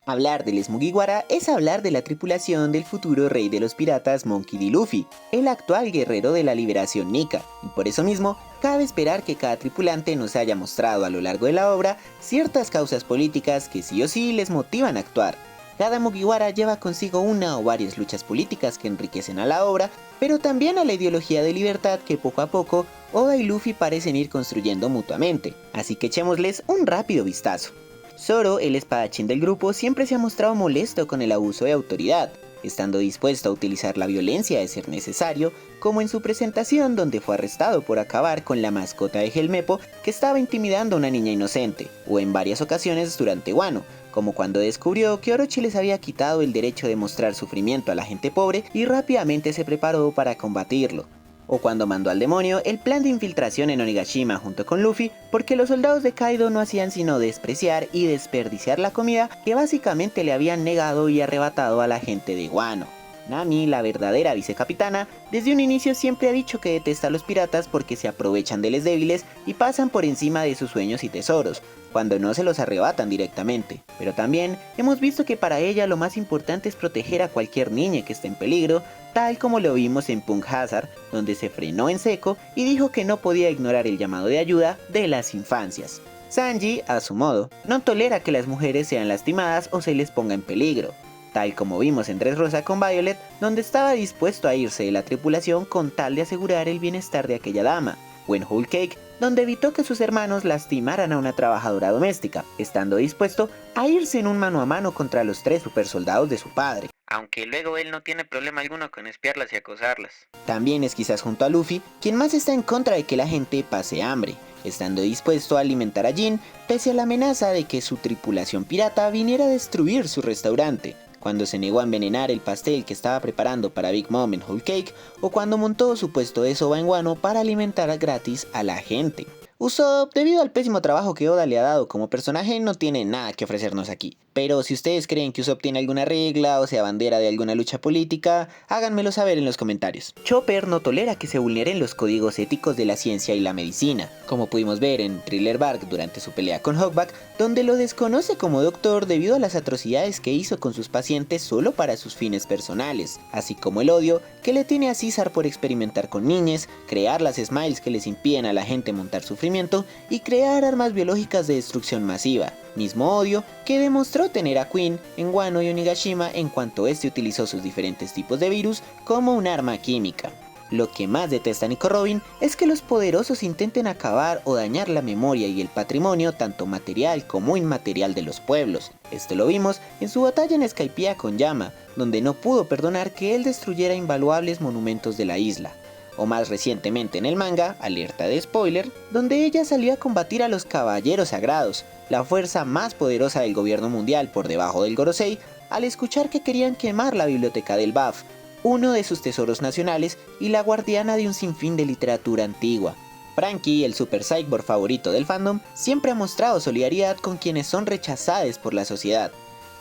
Hablar del Mugiwara es hablar de la tripulación del futuro rey de los piratas Monkey D. Luffy, el actual guerrero de la liberación Nika, y por eso mismo cabe esperar que cada tripulante nos haya mostrado a lo largo de la obra ciertas causas políticas que sí o sí les motivan a actuar. Cada Mugiwara lleva consigo una o varias luchas políticas que enriquecen a la obra, pero también a la ideología de libertad que poco a poco Oda y Luffy parecen ir construyendo mutuamente, así que echémosles un rápido vistazo. Zoro, el espadachín del grupo, siempre se ha mostrado molesto con el abuso de autoridad, estando dispuesto a utilizar la violencia de ser necesario, como en su presentación donde fue arrestado por acabar con la mascota de Helmepo que estaba intimidando a una niña inocente, o en varias ocasiones durante Wano, como cuando descubrió que Orochi les había quitado el derecho de mostrar sufrimiento a la gente pobre y rápidamente se preparó para combatirlo. O cuando mandó al demonio el plan de infiltración en Onigashima junto con Luffy, porque los soldados de Kaido no hacían sino despreciar y desperdiciar la comida que básicamente le habían negado y arrebatado a la gente de Wano. Nami, la verdadera vicecapitana, desde un inicio siempre ha dicho que detesta a los piratas porque se aprovechan de los débiles y pasan por encima de sus sueños y tesoros, cuando no se los arrebatan directamente. Pero también hemos visto que para ella lo más importante es proteger a cualquier niña que esté en peligro, tal como lo vimos en Punk Hazard, donde se frenó en seco y dijo que no podía ignorar el llamado de ayuda de las infancias. Sanji, a su modo, no tolera que las mujeres sean lastimadas o se les ponga en peligro, tal como vimos en Dressrosa con Violet, donde estaba dispuesto a irse de la tripulación con tal de asegurar el bienestar de aquella dama, o en Whole Cake, donde evitó que sus hermanos lastimaran a una trabajadora doméstica, estando dispuesto a irse en un mano a mano contra los 3 supersoldados de su padre. Aunque luego él no tiene problema alguno con espiarlas y acosarlas. También es quizás junto a Luffy quien más está en contra de que la gente pase hambre, estando dispuesto a alimentar a Jin pese a la amenaza de que su tripulación pirata viniera a destruir su restaurante, cuando se negó a envenenar el pastel que estaba preparando para Big Mom en Whole Cake, o cuando montó su puesto de soba en Wano para alimentar gratis a la gente. Usopp, debido al pésimo trabajo que Oda le ha dado como personaje, no tiene nada que ofrecernos aquí. Pero si ustedes creen que Usopp tiene alguna regla o sea bandera de alguna lucha política, háganmelo saber en los comentarios. Chopper no tolera que se vulneren los códigos éticos de la ciencia y la medicina, como pudimos ver en Thriller Bark durante su pelea con Hawkback, donde lo desconoce como doctor debido a las atrocidades que hizo con sus pacientes solo para sus fines personales, así como el odio que le tiene a Caesar por experimentar con niñas, crear las smiles que les impiden a la gente montar sufrimiento y crear armas biológicas de destrucción masiva, mismo odio que demostró tener a Queen en Wano y Onigashima en cuanto este utilizó sus diferentes tipos de virus como un arma química. Lo que más detesta Nico Robin es que los poderosos intenten acabar o dañar la memoria y el patrimonio tanto material como inmaterial de los pueblos. Esto lo vimos en su batalla en Skypiea con Yama, donde no pudo perdonar que él destruyera invaluables monumentos de la isla. O más recientemente en el manga, alerta de spoiler, donde ella salió a combatir a los Caballeros Sagrados, la fuerza más poderosa del gobierno mundial por debajo del Gorosei, al escuchar que querían quemar la biblioteca del BAF, uno de sus tesoros nacionales y la guardiana de un sinfín de literatura antigua. Franky, el super cyborg favorito del fandom, siempre ha mostrado solidaridad con quienes son rechazados por la sociedad.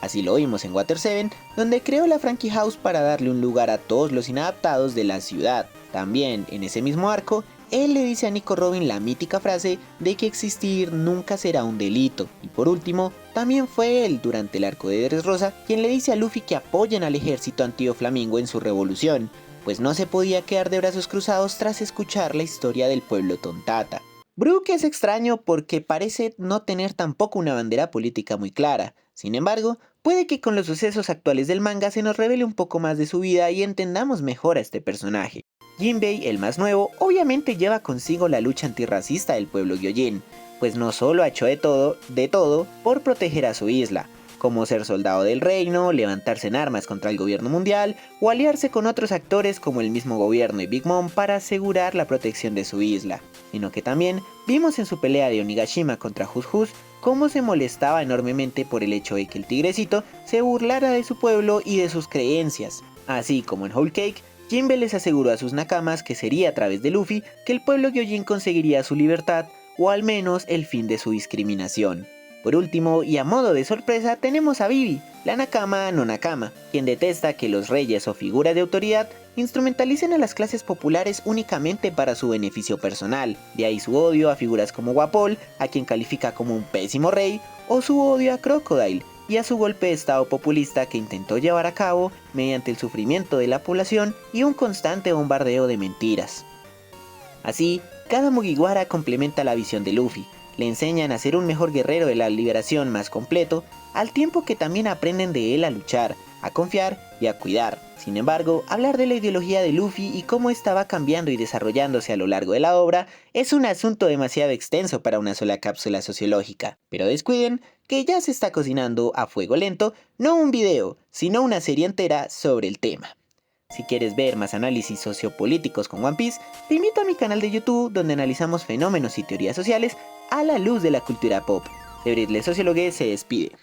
Así lo vimos en Water 7, donde creó la Franky House para darle un lugar a todos los inadaptados de la ciudad. También, en ese mismo arco, él le dice a Nico Robin la mítica frase de que existir nunca será un delito. Y por último, también fue él, durante el arco de Dressrosa, quien le dice a Luffy que apoyen al ejército antio-flamingo en su revolución, pues no se podía quedar de brazos cruzados tras escuchar la historia del pueblo Tontata. Brook es extraño porque parece no tener tampoco una bandera política muy clara. Sin embargo, puede que con los sucesos actuales del manga se nos revele un poco más de su vida y entendamos mejor a este personaje. Jinbei, el más nuevo, obviamente lleva consigo la lucha antirracista del pueblo Gyojin, pues no solo ha hecho de todo por proteger a su isla, como ser soldado del reino, levantarse en armas contra el gobierno mundial o aliarse con otros actores como el mismo gobierno y Big Mom para asegurar la protección de su isla, sino que también vimos en su pelea de Onigashima contra Hus Hus cómo se molestaba enormemente por el hecho de que el tigrecito se burlara de su pueblo y de sus creencias. Así como en Whole Cake, Jinbe les aseguró a sus nakamas que sería a través de Luffy que el pueblo Gyojin conseguiría su libertad o al menos el fin de su discriminación. Por último, y a modo de sorpresa, tenemos a Vivi, la nakama no nakama, quien detesta que los reyes o figuras de autoridad instrumentalicen a las clases populares únicamente para su beneficio personal. De ahí su odio a figuras como Guapol, a quien califica como un pésimo rey, o su odio a Crocodile, y a su golpe de estado populista que intentó llevar a cabo mediante el sufrimiento de la población y un constante bombardeo de mentiras. Así, cada Mugiwara complementa la visión de Luffy, le enseñan a ser un mejor guerrero de la liberación más completo, al tiempo que también aprenden de él a luchar, a confiar y a cuidar. Sin embargo, hablar de la ideología de Luffy y cómo estaba cambiando y desarrollándose a lo largo de la obra es un asunto demasiado extenso para una sola cápsula sociológica. Pero descuiden que ya se está cocinando a fuego lento no un video, sino una serie entera sobre el tema. Si quieres ver más análisis sociopolíticos con One Piece, te invito a mi canal de YouTube donde analizamos fenómenos y teorías sociales a la luz de la cultura pop. Euridle Sociólogue se despide.